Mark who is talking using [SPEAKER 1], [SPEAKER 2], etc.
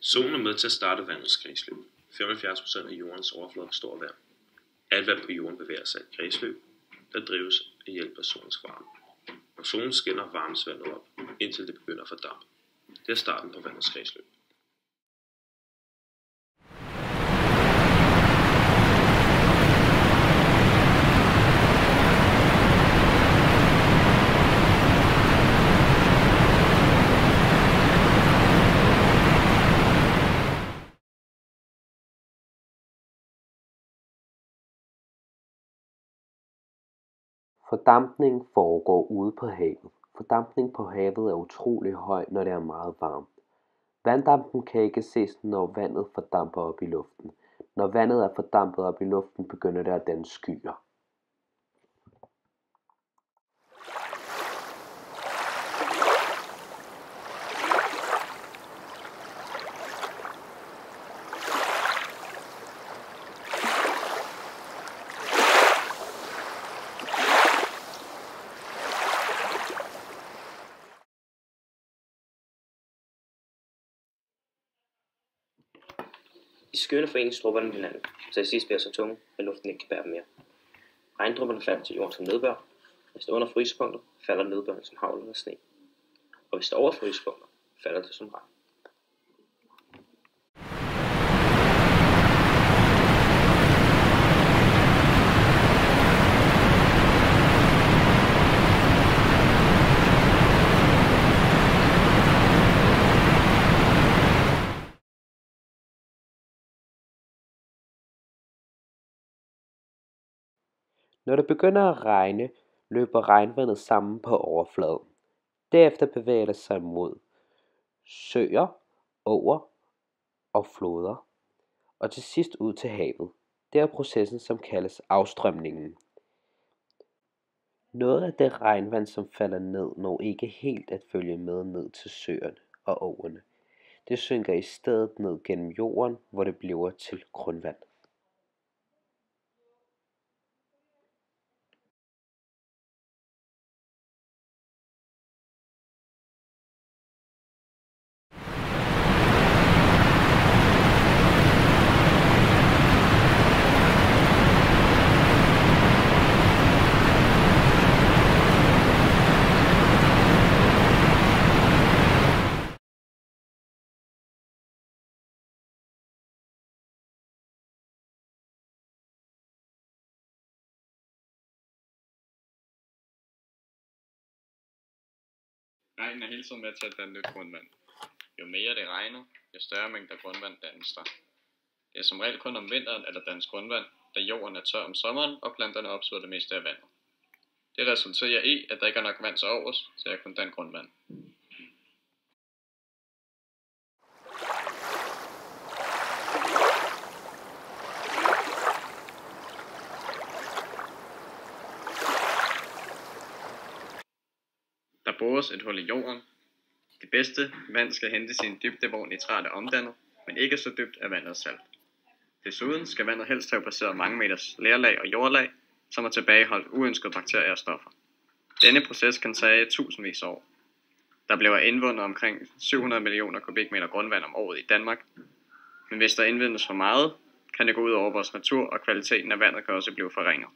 [SPEAKER 1] Solen er med til at starte vandets kredsløb. 75% af jordens overflade består af vand. Alt vand på jorden bevæger sig i et kredsløb, der drives ved hjælp af solens varme. Når solen skinner, varmes vandet op, indtil det begynder at fordampe. Det er starten på vandets kredsløb.
[SPEAKER 2] Fordampning foregår ude på havet. Fordampning på havet er utrolig høj, når det er meget varmt. Vanddampen kan ikke ses, når vandet fordamper op i luften. Når vandet er fordampet op i luften, begynder det at danne skyer.
[SPEAKER 3] De skyende foreninger strupper dem hinanden, så i sidst bliver så tunge, at luften ikke kan bære dem mere. Regndrupperne falder til jorden som nedbør. Hvis det er under frysepunktet, falder nedbøren som hagl eller sne. Og hvis det er over frysepunktet, falder det som regn.
[SPEAKER 2] Når det begynder at regne, løber regnvandet sammen på overfladen. Derefter bevæger det sig mod søer, åer og floder, og til sidst ud til havet. Det er processen, som kaldes afstrømningen. Noget af det regnvand, som falder ned, når ikke helt at følge med ned til søerne og åerne. Det synker i stedet ned gennem jorden, hvor det bliver til grundvand.
[SPEAKER 4] Regnen er hele tiden med til at danne nyt grundvand. Jo mere det regner, jo større mængder grundvand dannes der. Det er som regel kun om vinteren, at der dannes grundvand, da jorden er tør om sommeren, og planterne opsuger det meste af vandet. Det resulterer i, at der ikke er nok vand til overs til at kunne danne grundvand. Der bores et hul i jorden. Det bedste vand skal hentes i en dybde, hvor nitrat er omdannet, men ikke så dybt, at vandet er salt. Desuden skal vandet helst have passeret mange meters lerlag og jordlag, som har tilbageholdt uønskede bakterier og stoffer. Denne proces kan tage tusindvis af år. Der bliver indvundet omkring 700 millioner kubikmeter grundvand om året i Danmark, men hvis der indvindes for meget, kan det gå ud over vores natur, og kvaliteten af vandet kan også blive forringet.